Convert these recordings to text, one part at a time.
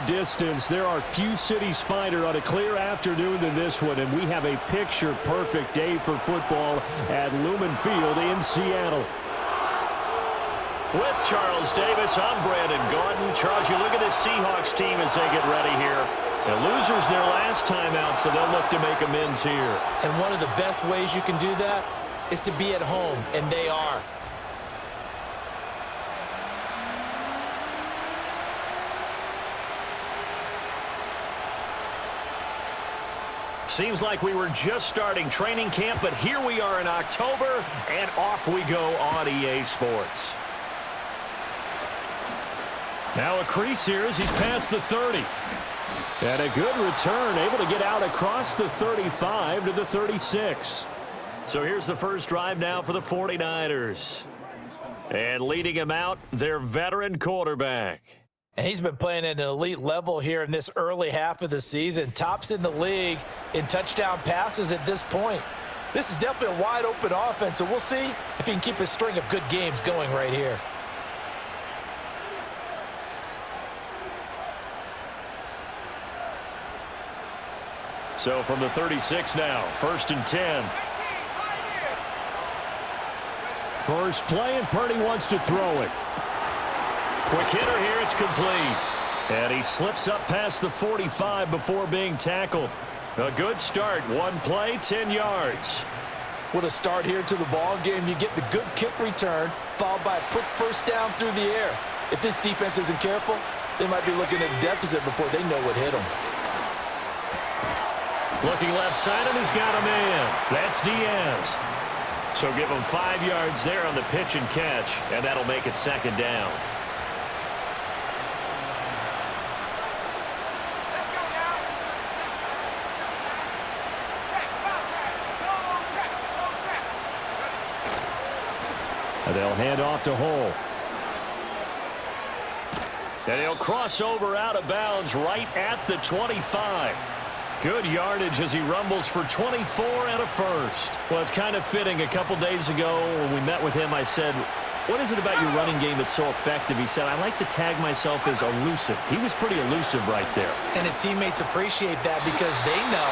distance, there are few cities finer on a clear afternoon than this one, and we have a picture-perfect day for football at Lumen Field in Seattle. With Charles Davis, I'm Brandon Gaudin. Charles, you look at this Seahawks team as they get ready here. The losers their last time out, so they'll look to make amends here. And one of the best ways you can do that is to be at home, and they are. Seems like we were just starting training camp, but here we are in October, and off we go on EA Sports. Now a crease here as he's past the 30. And a good return, able to get out across the 35 to the 36. So here's the first drive now for the 49ers. And leading him out, their veteran quarterback. And he's been playing at an elite level here in this early half of the season. Tops in the league in touchdown passes at this point. This is definitely a wide-open offense, so we'll see if he can keep a string of good games going right here. So from the 36 now, 1st and 10. First play, and Purdy wants to throw it. Quick hitter here, it's complete. And he slips up past the 45 before being tackled. A good start, one play, 10 yards. What a start here to the ball game. You get the good kick return, followed by a quick first down through the air. If this defense isn't careful, they might be looking at a deficit before they know what hit them. Looking left side, and he's got a man. That's Diaz. So give him 5 yards there on the pitch and catch, and that'll make it 2nd down. And they'll hand off to Hull. And he'll cross over out of bounds right at the 25. Good yardage as he rumbles for 24 and a first. Well, it's kind of fitting. A couple days ago when we met with him, I said, what is it about your running game that's so effective? He said, I like to tag myself as elusive. He was pretty elusive right there. And his teammates appreciate that because they know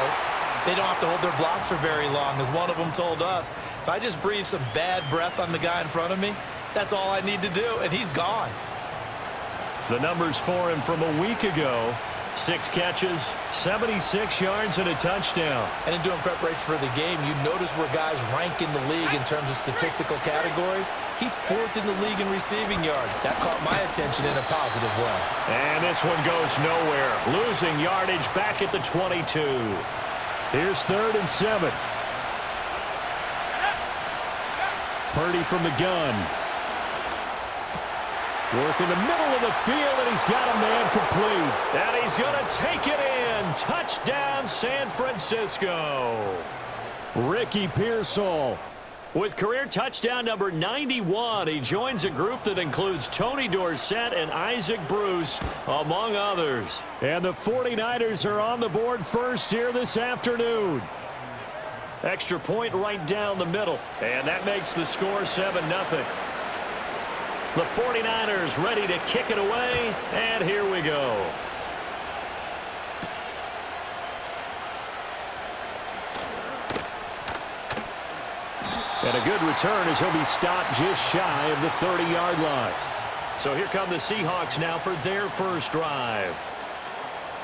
they don't have to hold their blocks for very long. As one of them told us, if I just breathe some bad breath on the guy in front of me, that's all I need to do, and he's gone. The numbers for him from a week ago: 6 catches, 76 yards, and a touchdown. And in doing preparation for the game, you notice where guys rank in the league in terms of statistical categories. He's 4th in the league in receiving yards. That caught my attention in a positive way. And this one goes nowhere. Losing yardage back at the 22. Here's 3rd and 7. Purdy from the gun. Work in the middle of the field, and he's got a man complete. And he's going to take it in. Touchdown, San Francisco. Ricky Pearsall. With career touchdown number 91, he joins a group that includes Tony Dorsett and Isaac Bruce, among others. And the 49ers are on the board first here this afternoon. Extra point right down the middle, and that makes the score 7-0. The 49ers ready to kick it away, and here we go. And a good return as he'll be stopped just shy of the 30-yard line. So here come the Seahawks now for their first drive.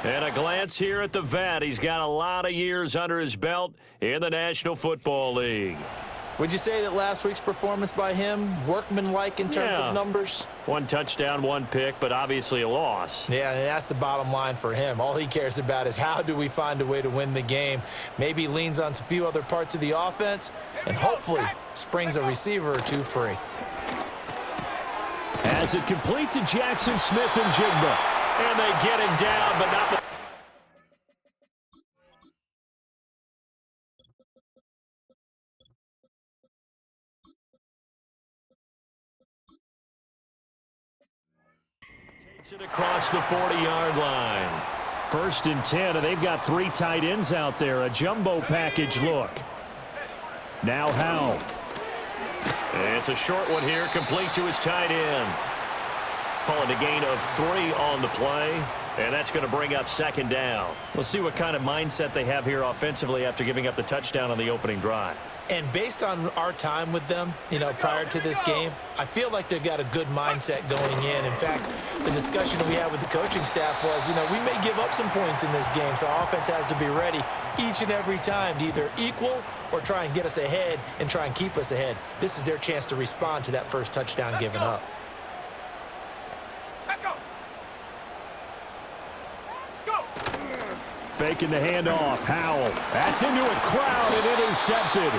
And a glance here at the vet. He's got a lot of years under his belt in the National Football League. Would you say that last week's performance by him, workmanlike in terms of numbers? 1 touchdown, 1 pick, but obviously a loss. Yeah, and that's the bottom line for him. All he cares about is how do we find a way to win the game. Maybe leans on a few other parts of the offense, and hopefully springs a receiver or two free. As it complete to Jackson Smith and Jigba. And they get him down, but not... Takes it across the 40-yard line. 1st and 10, and they've got 3 tight ends out there. A jumbo package look. Now Howell. It's a short one here, complete to his tight end. Call it a gain of 3 on the play, and that's going to bring up second down. We'll see what kind of mindset they have here offensively after giving up the touchdown on the opening drive. And based on our time with them, prior to this game, I feel like they've got a good mindset going in. In fact, the discussion we had with the coaching staff was, we may give up some points in this game, so our offense has to be ready each and every time to either equal or try and get us ahead and try and keep us ahead. This is their chance to respond to that first touchdown given up. Faking the handoff. Howell. That's into a crowd and intercepted.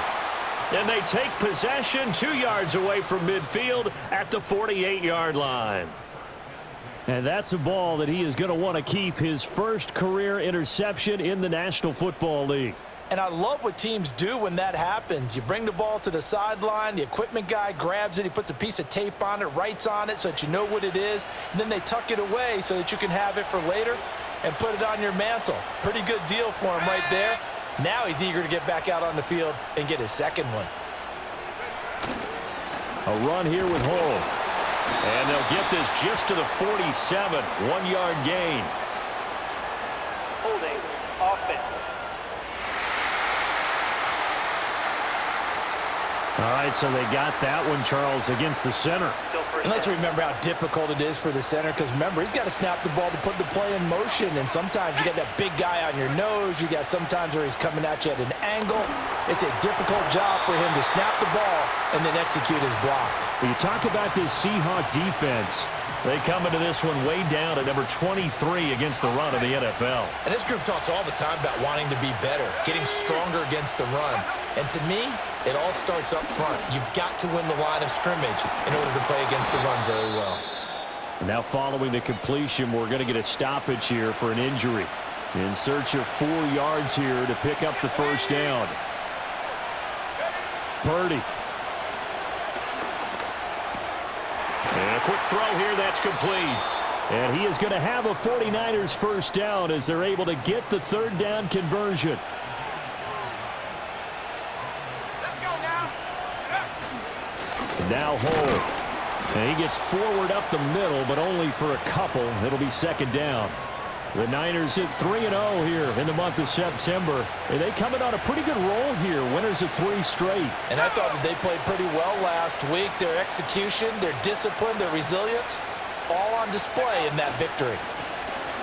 And they take possession 2 yards away from midfield at the 48-yard line. And that's a ball that he is going to want to keep, his first career interception in the National Football League. And I love what teams do when that happens. You bring the ball to the sideline, the equipment guy grabs it, he puts a piece of tape on it, writes on it so that you know what it is, and then they tuck it away so that you can have it for later and put it on your mantle. Pretty good deal for him right there. Now he's eager to get back out on the field and get his second one. A run here with Hull. And they'll get this just to the 47, 1-yard gain. Holding offense. All right, so they got that one, Charles, against the center. And let's remember how difficult it is for the center, because remember, he's got to snap the ball to put the play in motion, and sometimes you got that big guy on your nose. You got sometimes where he's coming at you at an angle. It's a difficult job for him to snap the ball and then execute his block. When you talk about this Seahawk defense, they come into this one way down at number 23 against the run of the NFL. And this group talks all the time about wanting to be better, getting stronger against the run. And to me, it all starts up front. You've got to win the line of scrimmage in order to play against the run very well. and now following the completion, we're going to get a stoppage here for an injury. In search of 4 yards here to pick up the first down. Purdy. And a quick throw here, that's complete. And he is going to have a 49ers first down as they're able to get the third down conversion. Let's go now. And now Hull. And he gets forward up the middle, but only for a couple. It'll be second down. The Niners hit 3-0 here in the month of September. And they coming on a pretty good roll here. Winners of 3 straight. And I thought that they played pretty well last week. Their execution, their discipline, their resilience, all on display in that victory.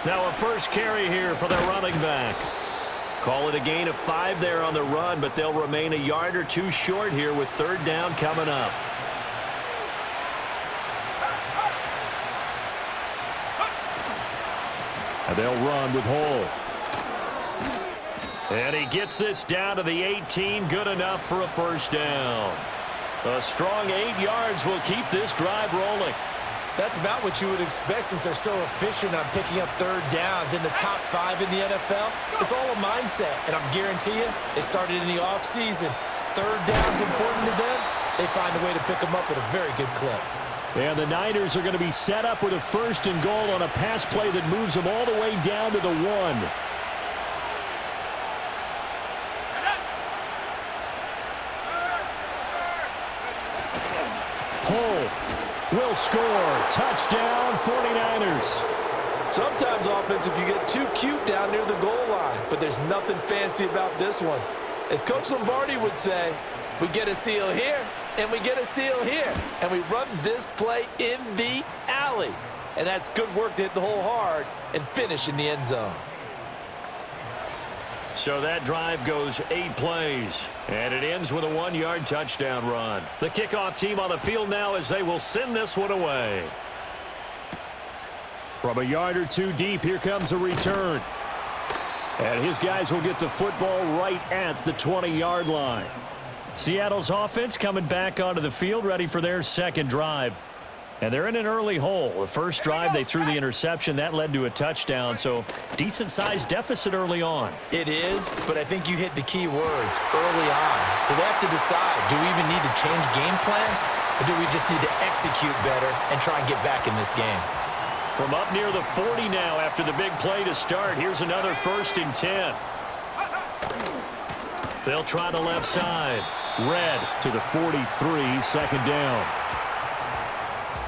Now a first carry here for their running back. Call it a gain of 5 there on the run, but they'll remain a yard or 2 short here with third down coming up. And they'll run with Hull. And he gets this down to the 18, good enough for a first down. A strong 8 yards will keep this drive rolling. That's about what you would expect since they're so efficient on picking up third downs in the top 5 in the NFL. It's all a mindset, and I guarantee you, it started in the offseason. Third down's important to them. They find a way to pick them up at a very good clip. And the Niners are going to be set up with a first and goal on a pass play that moves them all the way down to the 1. Hull will score. Touchdown, 49ers. Sometimes offense, if you get too cute down near the goal line, but there's nothing fancy about this one. As Coach Lombardi would say, we get a seal here, and we get a seal here, and we run this play in the alley. And that's good work to hit the hole hard and finish in the end zone. So that drive goes 8 plays, and it ends with a 1-yard touchdown run. The kickoff team on the field now as they will send this one away. From a yard or 2 deep, here comes a return. And his guys will get the football right at the 20-yard line. Seattle's offense coming back onto the field, ready for their second drive. And they're in an early hole. The first drive, they threw the interception. That led to a touchdown, so decent-sized deficit early on. It is, but I think you hit the key words, early on. So they have to decide, do we even need to change game plan, or do we just need to execute better and try and get back in this game? From up near the 40 now after the big play to start. Here's another 1st and 10. They'll try the left side. Red to the 43, second down.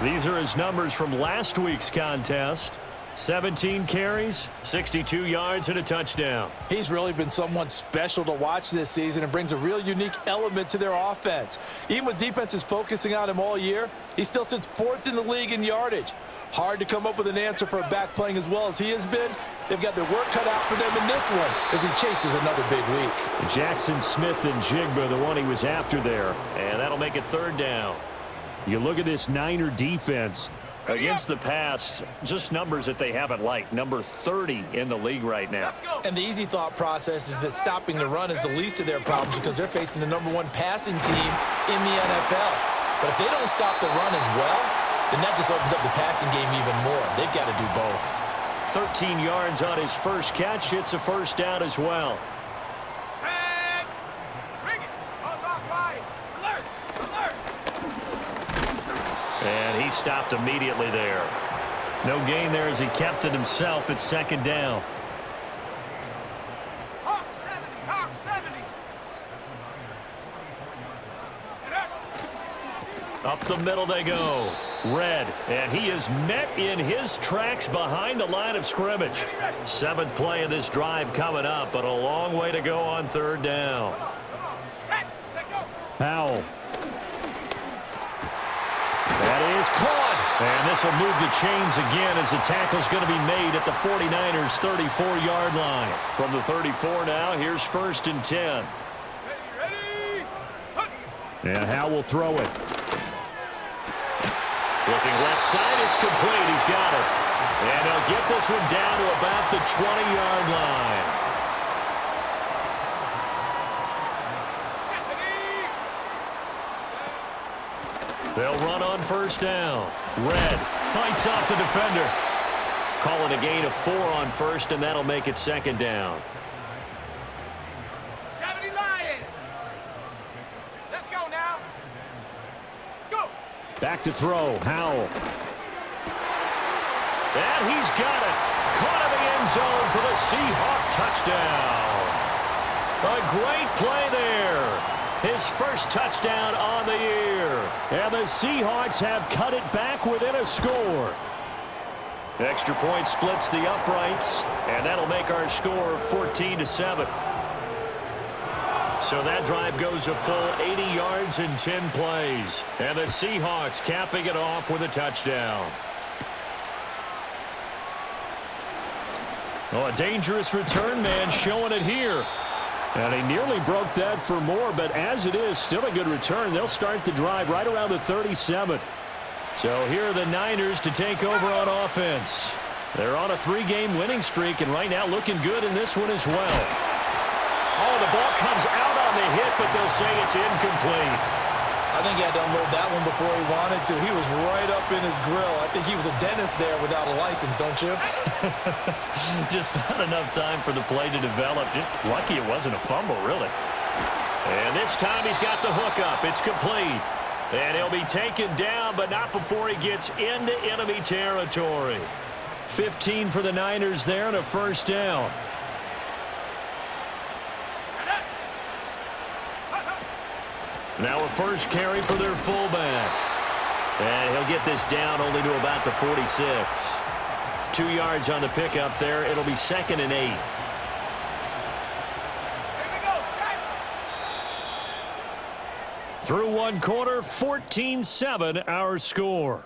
These are his numbers from last week's contest. 17 carries, 62 yards, and a touchdown. He's really been someone special to watch this season and brings a real unique element to their offense. Even with defenses focusing on him all year, he still sits 4th in the league in yardage. Hard to come up with an answer for a back playing as well as he has been. They've got their work cut out for them in this one as he chases another big week. Jackson Smith and Jigba, the one he was after there. And that'll make it 3rd down. You look at this Niner defense. Against the pass, just numbers that they haven't liked. Number 30 in the league right now. And the easy thought process is that stopping the run is the least of their problems because they're facing the #1 passing team in the NFL. But if they don't stop the run as well, then that just opens up the passing game even more. They've got to do both. 13 yards on his first catch. It's a 1st down as well. And he stopped immediately there. No gain there as he kept it himself. It's 2nd down. Hawk 70. Up the middle they go. Red, and he is met in his tracks behind the line of scrimmage. 7th play of this drive coming up, but a long way to go on 3rd down. Set, go. Powell. That is caught. And this will move the chains again as the tackle's going to be made at the 49ers' 34-yard line. From the 34 now, here's 1st and 10. Ready. And Howe will throw it. Looking left side, it's complete. He's got it. And he'll get this one down to about the 20-yard line. They'll run on 1st down. Red fights off the defender. Calling a gain of 4 on 1st, and that'll make it 2nd down. 70 Lions. Let's go now. Go. Back to throw. Howell. And he's got it. Caught in the end zone for the Seahawk touchdown. A great play there. His first touchdown on the year. And the Seahawks have cut it back within a score. Extra point splits the uprights, and that'll make our score 14-7. So that drive goes a full 80 yards in 10 plays. And the Seahawks capping it off with a touchdown. Oh, a dangerous return man showing it here. And he nearly broke that for more, but as it is, still a good return. They'll start the drive right around the 37. So here are the Niners to take over on offense. They're on a 3-game winning streak, and right now looking good in this one as well. Oh, the ball comes out on the hit, but they'll say it's incomplete. I think he had to unload that one before he wanted to. He was right up in his grill. I think he was a dentist there without a license, don't you? Just not enough time for the play to develop. Just lucky it wasn't a fumble, really. And this time he's got the hook up. It's complete. And he'll be taken down, but not before he gets into enemy territory. 15 for the Niners there and a 1st down. Now a first carry for their fullback. And he'll get this down only to about the 46. 2 yards on the pickup there. It'll be 2nd and 8. Here we go. Set. Through 1 quarter, 14-7 our score.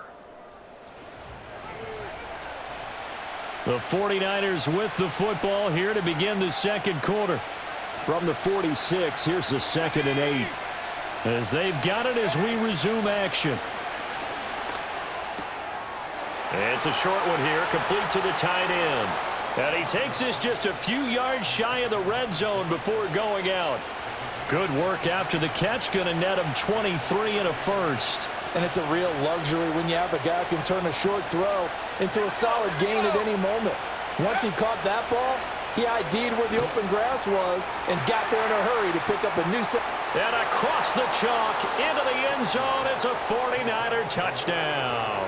The 49ers with the football here to begin the 2nd quarter. From the 46, here's the 2nd and 8. As they've got it as we resume action. It's a short one here, complete to the tight end. And he takes this just a few yards shy of the red zone before going out. Good work after the catch, going to net him 23 and a 1st. And it's a real luxury when you have a guy who can turn a short throw into a solid gain at any moment. Once he caught that ball, he ID'd where the open grass was and got there in a hurry to pick up a new set. And across the chalk into the end zone, it's a 49er touchdown.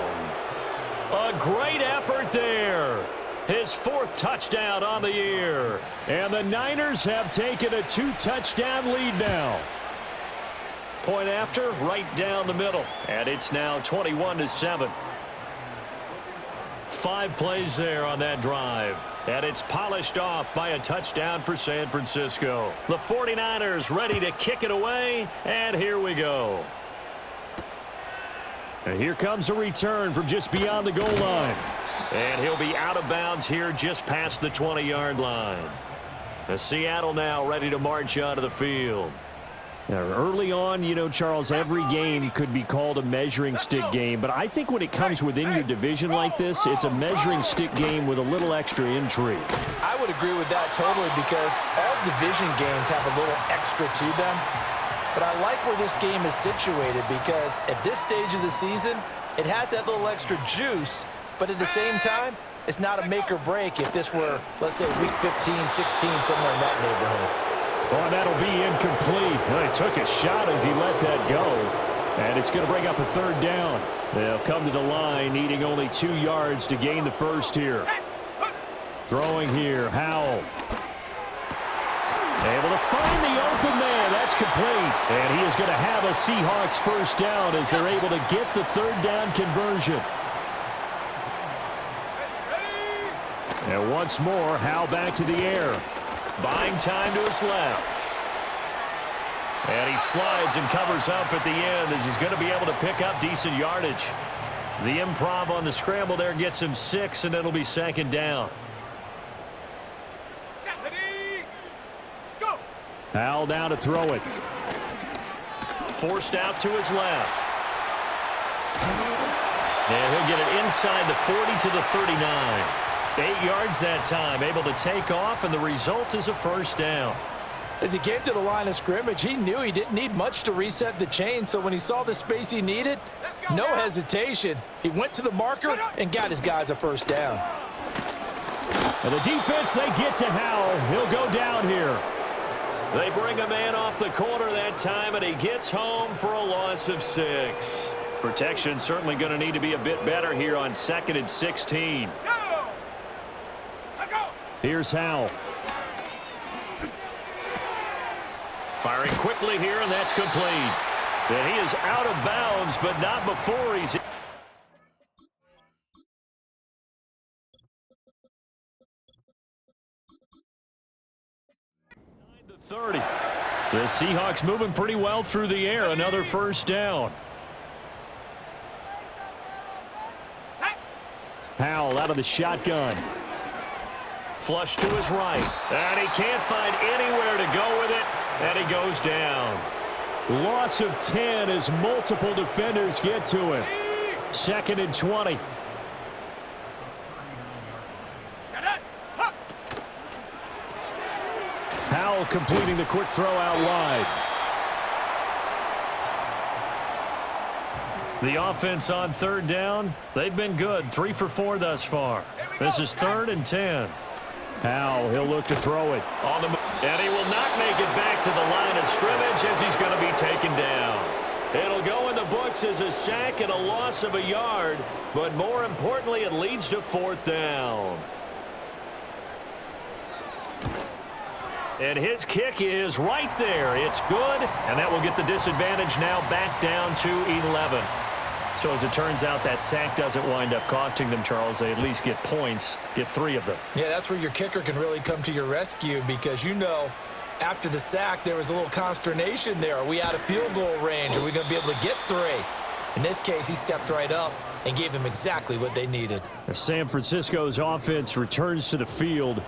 A great effort there. His 4th touchdown on the year. And the Niners have taken a 2-touchdown lead now. Point after, right down the middle. And it's now 21-7. 5 plays there on that drive. And it's polished off by a touchdown for San Francisco. The 49ers ready to kick it away, and here we go. And here comes a return from just beyond the goal line. And he'll be out of bounds here just past the 20-yard line. The Seattle now ready to march onto the field. Now, early on, you know, Charles, every game could be called a measuring stick game, but I think when it comes within your division like this, it's a measuring stick game with a little extra intrigue. I would agree with that totally because all division games have a little extra to them. But I like where this game is situated because at this stage of the season, it has that little extra juice, but at the same time, it's not a make or break if this were, let's say, week 15, 16, somewhere in that neighborhood. Oh, and that'll be incomplete. Well, he took a shot as he let that go. And it's going to bring up a third down. They'll come to the line, needing only 2 yards to gain the first here. Throwing here, Howell. Able to find the open man. That's complete. And he is going to have a Seahawks first down as they're able to get the third down conversion. And once more, Howell back to the air. Buying time to his left. And he slides and covers up at the end as he's going to be able to pick up decent yardage. The improv on the scramble there gets him 6, and it'll be second down. Go. Howell down to throw it. Forced out to his left. And he'll get it inside the 40 to the 39. 8 yards that time, able to take off, and the result is a first down. As he came to the line of scrimmage, he knew he didn't need much to reset the chain, so when he saw the space he needed, no hesitation. He went to the marker and got his guys a first down. And the defense, they get to Howell. He'll go down here. They bring a man off the corner that time, and he gets home for a loss of 6. Protection certainly going to need to be a bit better here on 2nd and 16. Here's Howell. Firing quickly here, and that's complete. And he is out of bounds, but not before he's... 30. The Seahawks moving pretty well through the air. Another first down. Howell out of the shotgun. Flush to his right. And he can't find anywhere to go with it. And he goes down. Loss of 10 as multiple defenders get to him. 2nd and 20. Howell completing the quick throw out wide. The offense on third down, they've been good. 3 for 4 thus far. This is 3rd and 10. Howell, he'll look to throw it. On the move, and he will not make it back to the line of scrimmage as he's going to be taken down. It'll go in the books as a sack and a loss of a yard, but more importantly, it leads to 4th down. And his kick is right there. It's good, and that will get the disadvantage now back down to 11. So as it turns out, that sack doesn't wind up costing them, Charles. They at least get points, get 3 of them. Yeah, that's where your kicker can really come to your rescue because, you know, after the sack, there was a little consternation there. Are we out of field goal range? Are we going to be able to get 3? In this case, he stepped right up and gave them exactly what they needed. San Francisco's offense returns to the field.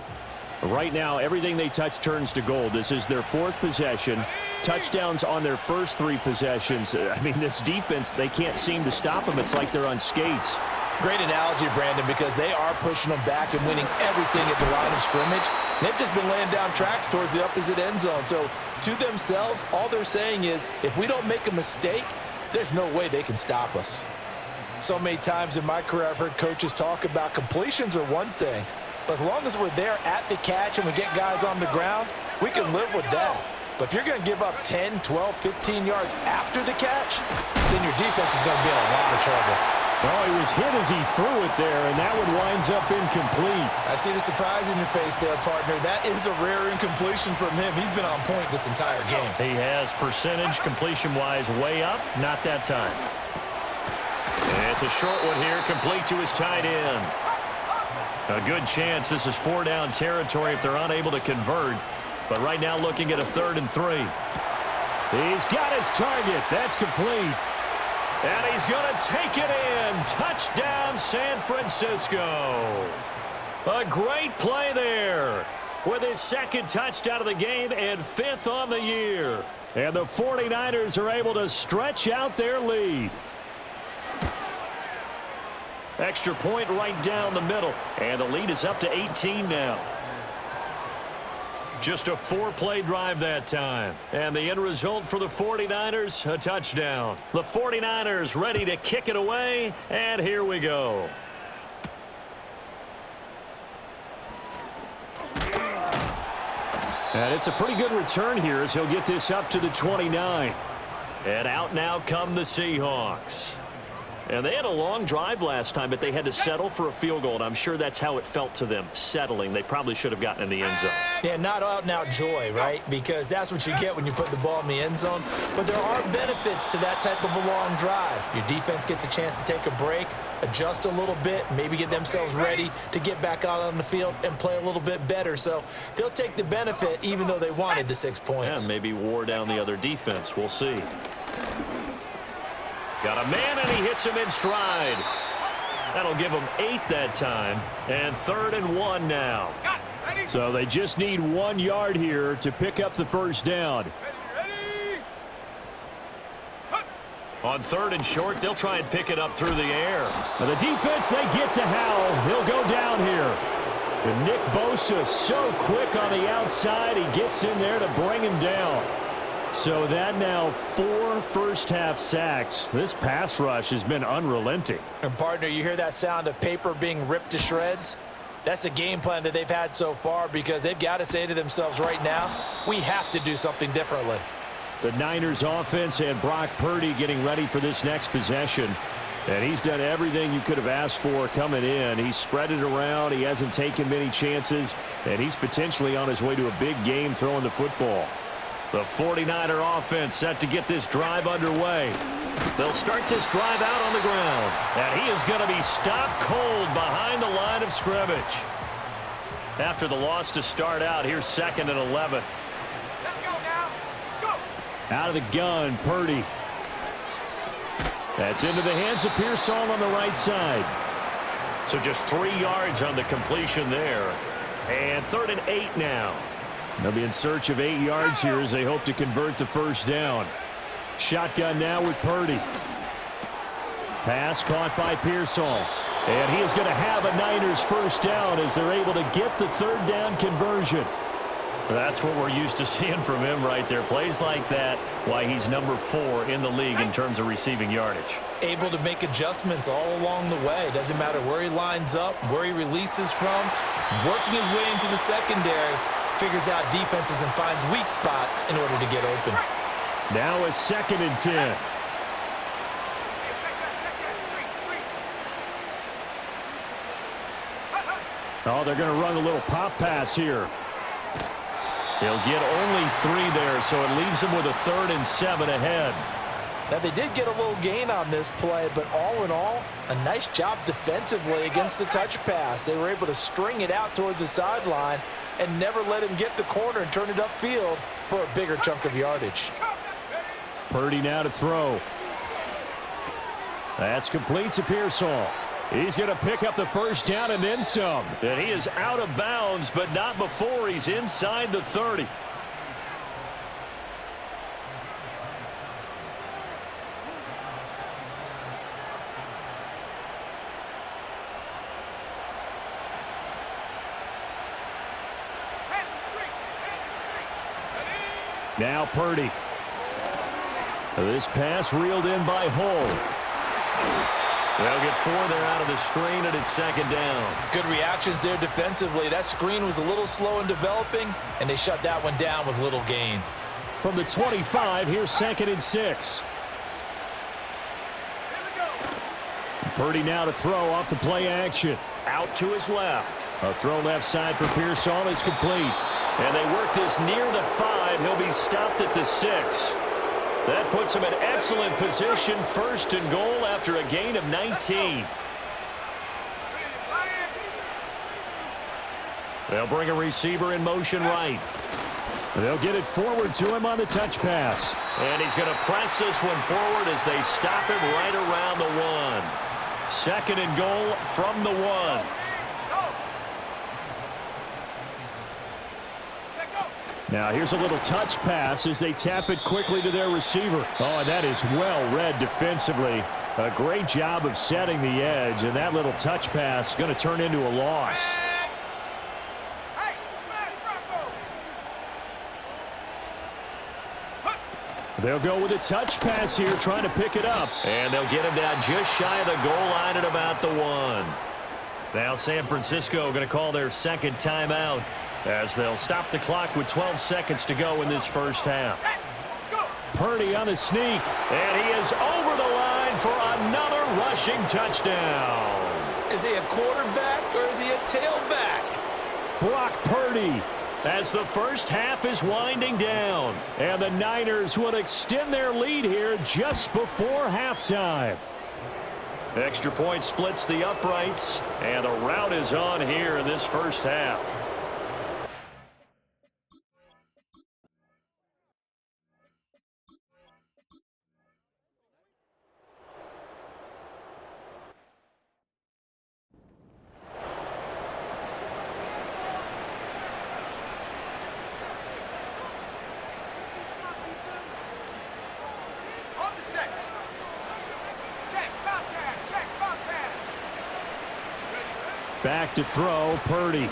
Right now, everything they touch turns to gold. This is their 4th possession. Touchdowns on their first 3 possessions. I mean, this defense, they can't seem to stop them. It's like they're on skates. Great analogy, Brandon, because they are pushing them back and winning everything at the line of scrimmage. They've just been laying down tracks towards the opposite end zone. So, to themselves, all they're saying is, if we don't make a mistake, there's no way they can stop us. So many times in my career, I've heard coaches talk about completions are one thing. But as long as we're there at the catch and we get guys on the ground, we can live with that. But if you're going to give up 10, 12, 15 yards after the catch, then your defense is going to be in a lot of trouble. Oh, he was hit as he threw it there, and that one winds up incomplete. I see the surprise in your face there, partner. That is a rare incompletion from him. He's been on point this entire game. He has percentage completion-wise way up. Not that time. And it's a short one here, complete to his tight end. A good chance this is 4-down territory if they're unable to convert. But right now looking at a 3rd and 3. He's got his target. That's complete. And he's going to take it in. Touchdown, San Francisco. A great play there with his 2nd touchdown of the game and 5th on the year. And the 49ers are able to stretch out their lead. Extra point right down the middle. And the lead is up to 18 now. Just a 4-play drive that time. And the end result for the 49ers, a touchdown. The 49ers ready to kick it away. And here we go. And it's a pretty good return here as he'll get this up to the 29. And out now come the Seahawks. And they had a long drive last time, but they had to settle for a field goal, and I'm sure that's how it felt to them, settling. They probably should have gotten in the end zone. Yeah, not out-and-out joy, right? Because that's what you get when you put the ball in the end zone. But there are benefits to that type of a long drive. Your defense gets a chance to take a break, adjust a little bit, maybe get themselves ready to get back out on the field and play a little bit better. So they'll take the benefit even though they wanted the 6 points. Yeah, maybe wore down the other defense. We'll see. Got a man, and he hits him in stride. That'll give him 8 that time. And 3rd and 1 now. So they just need 1 yard here to pick up the 1st down. On 3rd and short, they'll try and pick it up through the air. Now the defense, they get to Howell. He'll go down here. And Nick Bosa so quick on the outside. He gets in there to bring him down. So that now 4 first-half sacks. This pass rush has been unrelenting. And, partner, you hear that sound of paper being ripped to shreds? That's a game plan that they've had so far because they've got to say to themselves right now, we have to do something differently. The Niners offense and Brock Purdy getting ready for this next possession. And he's done everything you could have asked for coming in. He's spread it around. He hasn't taken many chances. And he's potentially on his way to a big game throwing the football. The 49er offense set to get this drive underway. They'll start this drive out on the ground. And he is going to be stopped cold behind the line of scrimmage. After the loss to start out, here's 2nd and 11. Let's go now. Go. Out of the gun, Purdy. That's into the hands of Pearsall on the right side. So just 3 yards on the completion there. And 3rd and 8 now. They'll be in search of 8 yards here as they hope to convert the 1st down. Shotgun now with Purdy. Pass caught by Pearsall. And he is going to have a Niners 1st down as they're able to get the 3rd down conversion. That's what we're used to seeing from him right there. Plays like that, why he's number 4 in the league in terms of receiving yardage. Able to make adjustments all along the way. Doesn't matter where he lines up, where he releases from. Working his way into the secondary. Figures out defenses and finds weak spots in order to get open. Now a 2nd and 10. Oh, they're going to run a little pop pass here. He'll get only 3 there, so it leaves him with a 3rd and 7 ahead. Now, they did get a little gain on this play, but all in all, a nice job defensively against the touch pass. They were able to string it out towards the sideline and never let him get the corner and turn it upfield for a bigger chunk of yardage. Purdy now to throw. That's complete to Pearsall. He's going to pick up the 1st down and then some. And he is out of bounds, but not before he's inside the 30. Now Purdy. This pass reeled in by Hull. They'll get 4 there out of the screen, and it's 2nd down. Good reactions there defensively. That screen was a little slow in developing, and they shut that one down with little gain. From the 25, here's 2nd and 6. Purdy now to throw off the play action. Out to his left. A throw left side for Pearsall is complete. And they work this near the 5. He'll be stopped at the 6. That puts him in excellent position, 1st and goal after a gain of 19. They'll bring a receiver in motion right. They'll get it forward to him on the touch pass. And he's going to press this one forward as they stop him right around the 1. 2nd and goal from the 1. Now here's a little touch pass as they tap it quickly to their receiver. Oh, and that is well read defensively. A great job of setting the edge, and that little touch pass is going to turn into a loss. They'll go with a touch pass here, trying to pick it up. And they'll get him down just shy of the goal line at about the 1. Now San Francisco going to call their 2nd timeout as they'll stop the clock with 12 seconds to go in this first half. Purdy on the sneak. And he is over the line for another rushing touchdown. Is he a quarterback or is he a tailback? Brock Purdy. As the first half is winding down. And the Niners will extend their lead here just before halftime. Extra point splits the uprights, and the rout is on here in this first half. Back to throw, Purdy.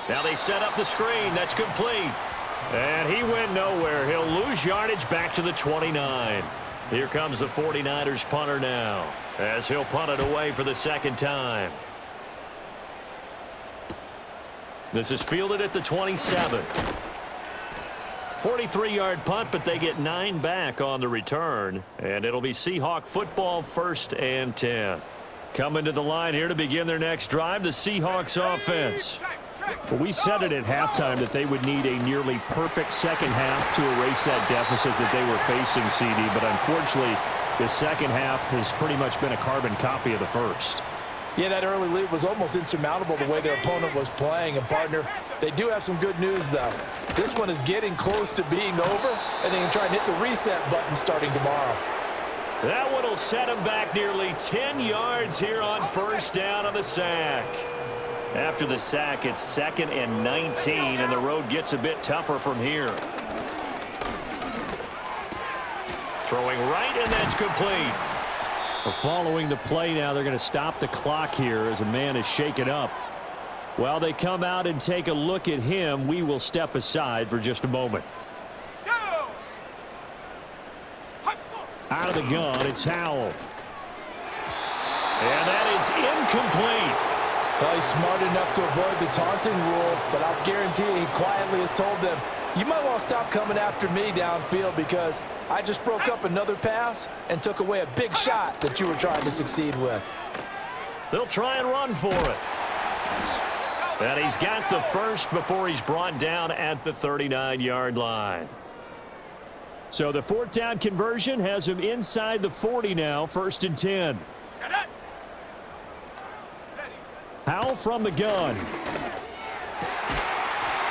Now they set up the screen. That's complete. And he went nowhere. He'll lose yardage back to the 29. Here comes the 49ers punter now, as he'll punt it away for the 2nd time. This is fielded at the 27. 43-yard punt, but they get 9 back on the return. And it'll be Seahawk football, 1st and 10. Coming to the line here to begin their next drive, the Seahawks offense. Well, we said it at halftime that they would need a nearly perfect second half to erase that deficit that they were facing, CD. But unfortunately, the second half has pretty much been a carbon copy of the first. Yeah, that early lead was almost insurmountable the way their opponent was playing. And, partner, they do have some good news, though. This one is getting close to being over, and they can try and hit the reset button starting tomorrow. That one will set him back nearly 10 yards here on 1st down on the sack. After the sack, it's 2nd and 19, and the road gets a bit tougher from here. Throwing right, and that's complete. Well, following the play now, they're going to stop the clock here as a man is shaken up. While they come out and take a look at him, we will step aside for just a moment. Out of the gun, it's Howell. And that is incomplete. Well, he's smart enough to avoid the taunting rule, but I'll guarantee he quietly has told them, you might want to stop coming after me downfield because I just broke up another pass and took away a big shot that you were trying to succeed with. They'll try and run for it. And he's got the first before he's brought down at the 39-yard line. So the 4th down conversion has him inside the 40 now, 1st and 10. Howell from the gun.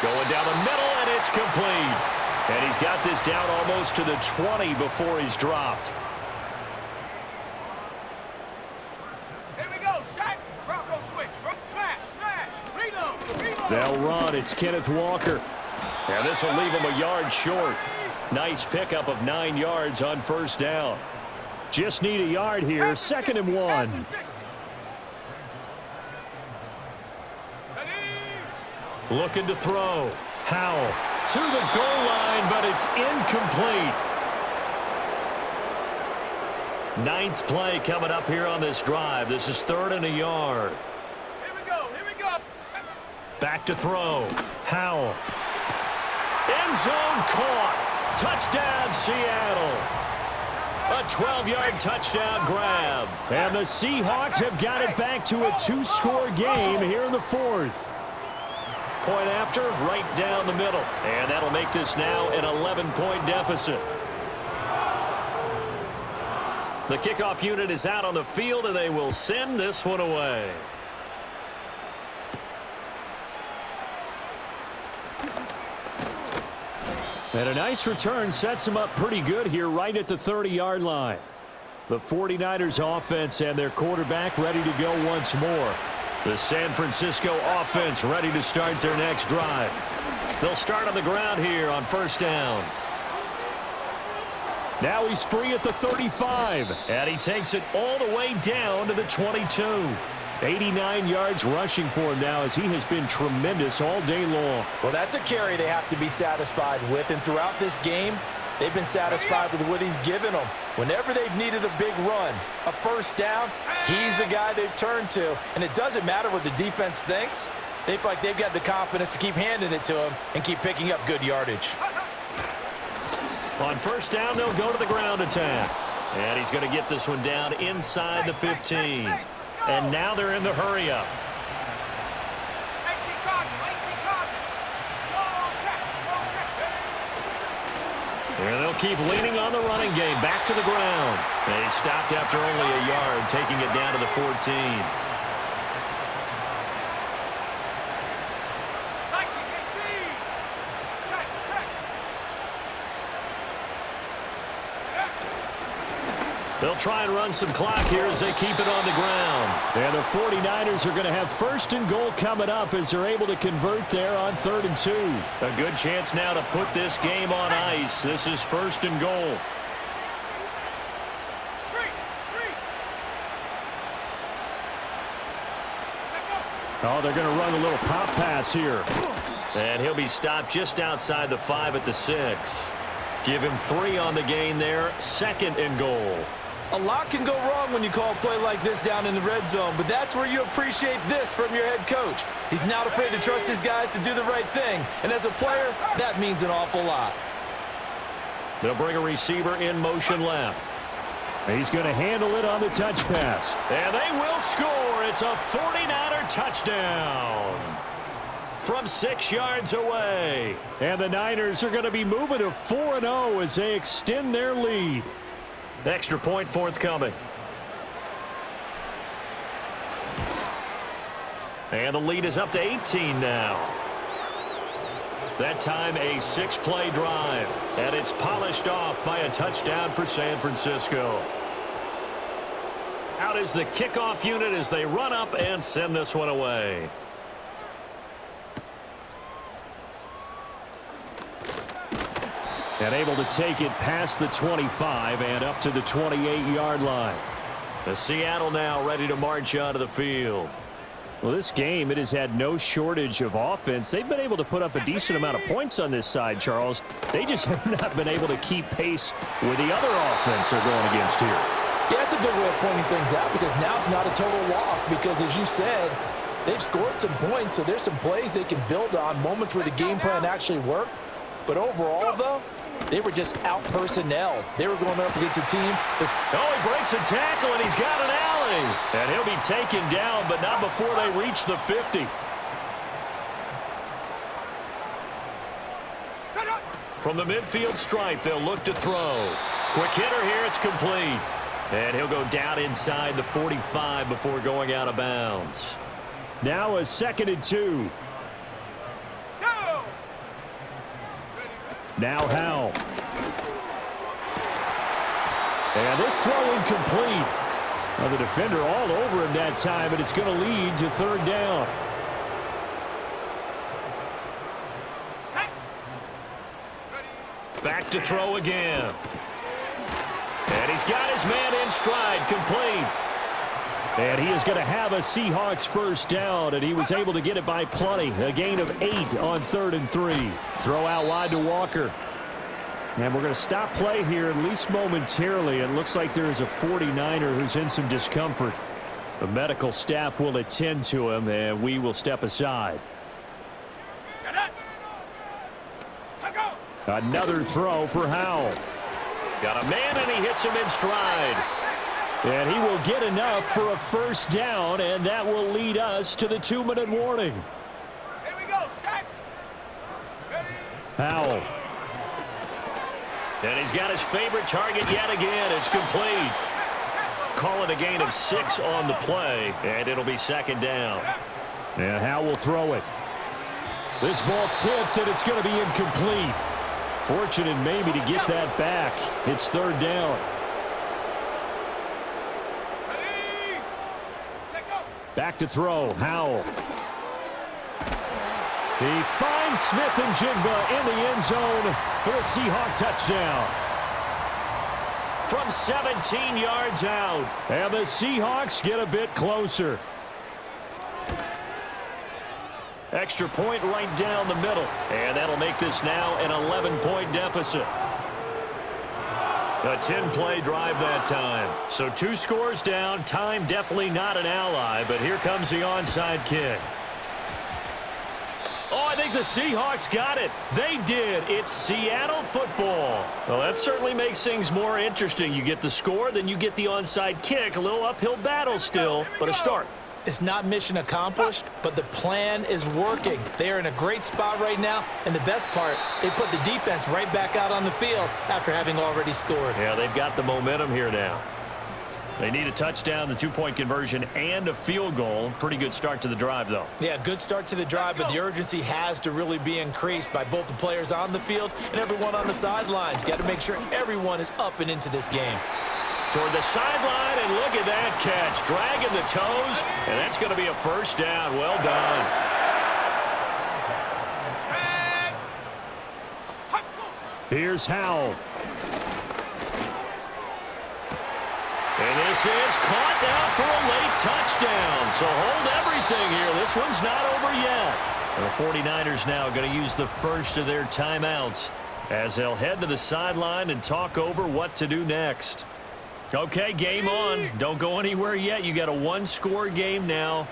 Going down the middle, and it's complete. And he's got this down almost to the 20 before he's dropped. Here we go, sack. Bronco switch. Smash, smash. Reload. They'll run. It's Kenneth Walker. And this will leave him a yard short. Nice pickup of 9 yards on 1st down. Just need a yard here. 2nd and 1. Looking to throw. Howell to the goal line, but it's incomplete. 9th play coming up here on this drive. This is 3rd and a yard. Here we go. Here we go. Back to throw. Howell. End zone caught. Touchdown, Seattle. A 12-yard touchdown grab. And the Seahawks have got it back to a 2-score game here in the fourth. Point after, right down the middle. And that'll make this now an 11-point deficit. The kickoff unit is out on the field, and they will send this one away. And a nice return sets them up pretty good here right at the 30-yard line. The 49ers offense and their quarterback ready to go once more. The San Francisco offense ready to start their next drive. They'll start on the ground here on first down. Now he's free at the 35. And he takes it all the way down to the 22. 89 yards rushing for him now as he has been tremendous all day long. Well, that's a carry they have to be satisfied with. And throughout this game, they've been satisfied with what he's given them. Whenever they've needed a big run, a first down, he's the guy they've turned to. And it doesn't matter what the defense thinks. They feel like they've got the confidence to keep handing it to him and keep picking up good yardage. On first down, they'll go to the ground attack. And he's going to get this one down inside the 15. And now they're in the hurry-up. And they'll keep leaning on the running game. Back to the ground. And he stopped after only a yard, taking it down to the 14. They'll try and run some clock here as they keep it on the ground. And the 49ers are going to have first and goal coming up as they're able to convert there on 3rd and 2. A good chance now to put this game on ice. This is first and goal. Oh, they're going to run a little pop pass here. And he'll be stopped just outside the 5 at the 6. Give him 3 on the gain there. 2nd and goal. A lot can go wrong when you call a play like this down in the red zone, but that's where you appreciate this from your head coach. He's not afraid to trust his guys to do the right thing, and as a player, that means an awful lot. They'll bring a receiver in motion left. He's going to handle it on the touch pass. And they will score. It's a 49er touchdown from 6 yards away. And the Niners are going to be moving to 4-0 as they extend their lead. Extra point forthcoming. And the lead is up to 18 now. That time a 6-play drive. And it's polished off by a touchdown for San Francisco. Out is the kickoff unit as they run up and send this one away. And able to take it past the 25 and up to the 28-yard line. The Seattle now ready to march onto the field. Well, this game, it has had no shortage of offense. They've been able to put up a decent amount of points on this side, Charles. They just have not been able to keep pace with the other offense they're going against here. Yeah, that's a good way of pointing things out because now it's not a total loss because, as you said, they've scored some points, so there's some plays they can build on, moments where the game plan actually worked. But overall, though, they were just out-personnel. They were going up against a team. Oh, he breaks a tackle, and he's got an alley. And he'll be taken down, but not before they reach the 50. From the midfield stripe, they'll look to throw. Quick hitter here, it's complete. And he'll go down inside the 45 before going out of bounds. Now a 2nd and 2. Now Howell. And this throw incomplete. Well, the defender all over him that time, and it's going to lead to 3rd down. Back to throw again. And he's got his man in stride, complete. And he is going to have a Seahawks first down, and he was able to get it by plenty. A gain of 8 on 3rd and 3. Throw out wide to Walker. And we're going to stop play here, at least momentarily. It looks like there is a 49er who's in some discomfort. The medical staff will attend to him, and we will step aside. Another throw for Howell. Got a man, and he hits him in stride. And he will get enough for a first down, and that will lead us to the 2-minute warning. Here we go, set. Ready? Powell. And he's got his favorite target yet again. It's complete. Call it a gain of 6 on the play, and it'll be second down. And Howell will throw it. This ball tipped, and it's going to be incomplete. Fortunate maybe to get that back. It's third down. Ready? Take go. Back to throw. Howell. He finds Smith and Jigba in the end zone for the Seahawk touchdown. From 17 yards out. And the Seahawks get a bit closer. Extra point right down the middle. And that'll make this now an 11-point deficit. A 10-play drive that time. So 2 scores down. Time definitely not an ally, but here comes the onside kick. Oh, I think the Seahawks got it. They did. It's Seattle football. Well, that certainly makes things more interesting. You get the score, then you get the onside kick. A little uphill battle still, but a start. It's not mission accomplished, but the plan is working. They are in a great spot right now, and the best part, they put the defense right back out on the field after having already scored. Yeah, they've got the momentum here now. They need a touchdown, the 2-point conversion, and a field goal. Pretty good start to the drive, though. Yeah, good start to the drive, but the urgency has to really be increased by both the players on the field and everyone on the sidelines. Got to make sure everyone is up and into this game. Toward the sideline, and look at that catch. Dragging the toes, and that's going to be a first down. Well done. Here's Howell. And this is caught now for a late touchdown. So hold everything here. This one's not over yet. And the 49ers now going to use the first of their timeouts as they'll head to the sideline and talk over what to do next. Okay, game on. Don't go anywhere yet. You got a 1-score game now.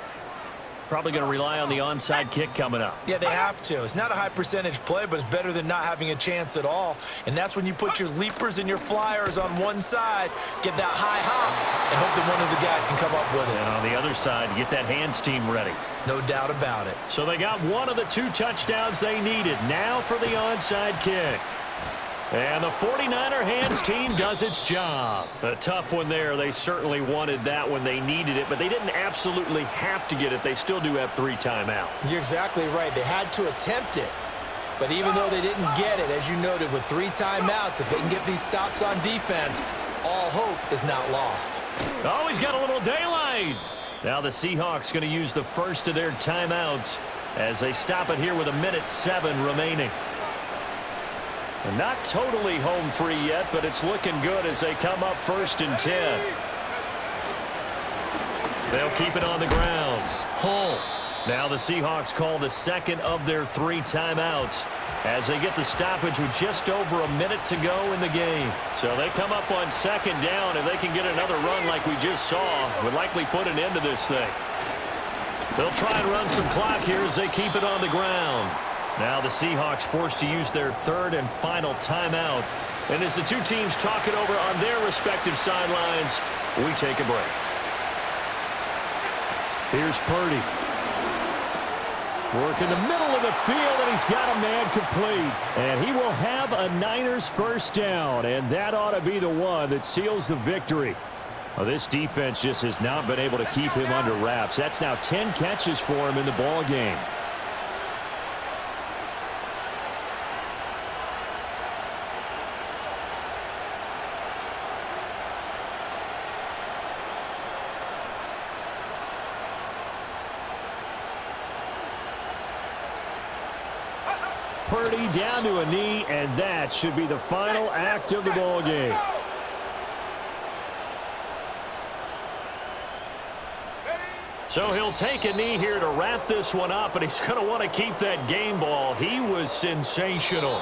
Probably going to rely on the onside kick coming up. Yeah, they have to. It's not a high percentage play, but it's better than not having a chance at all. And that's when you put your leapers and your flyers on one side, get that high hop, and hope that one of the guys can come up with it. And on the other side, get that hands team ready. No doubt about it. So they got one of the 2 touchdowns they needed. Now for the onside kick. And the 49er hands team does its job. A tough one there. They certainly wanted that when they needed it, but they didn't absolutely have to get it. They still do have 3 timeouts. You're exactly right. They had to attempt it. But even though they didn't get it, as you noted, with 3 timeouts, if they can get these stops on defense, all hope is not lost. Oh, he's got a little daylight. Now the Seahawks going to use the first of their timeouts as they stop it here with 1:07 remaining. And not totally home free yet, but it's looking good as they come up 1st and 10. They'll keep it on the ground. Hull. Now the Seahawks call the second of their 3 timeouts as they get the stoppage with just over a minute to go in the game. So they come up on 2nd down. If they can get another run like we just saw, would likely put an end to this thing. They'll try and run some clock here as they keep it on the ground. Now the Seahawks forced to use their 3rd and final timeout. And as the 2 teams talk it over on their respective sidelines, we take a break. Here's Purdy. Work in the middle of the field, and he's got a man complete. And he will have a Niners first down, and that ought to be the one that seals the victory. Well, this defense just has not been able to keep him under wraps. That's now 10 catches for him in the ball game. Purdy down to a knee, and that should be the final act of the ball game. So he'll take a knee here to wrap this one up, and he's going to want to keep that game ball. He was sensational.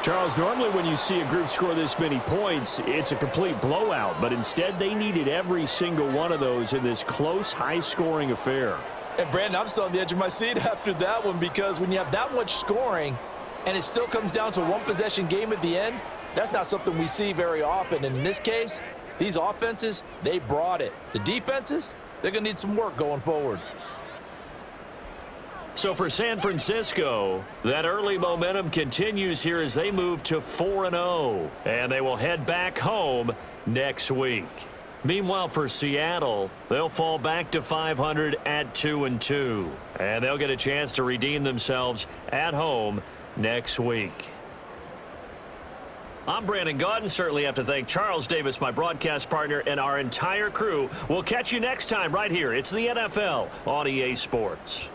Charles, normally when you see a group score this many points, it's a complete blowout, but instead they needed every single one of those in this close, high-scoring affair. And Brandon, I'm still on the edge of my seat after that one, because when you have that much scoring and it still comes down to 1 possession game at the end, That's not something we see very often. And in this case, these offenses, they brought it. The defenses, they're going to need some work going forward. So for San Francisco, that early momentum continues here as they move to 4-0. And they will head back home next week. Meanwhile, for Seattle, they'll fall back to 500 at 2-2. And they'll get a chance to redeem themselves at home next week. I'm Brandon Gaudin. Certainly have to thank Charles Davis, my broadcast partner, and our entire crew. We'll catch you next time right here. It's the NFL on EA Sports.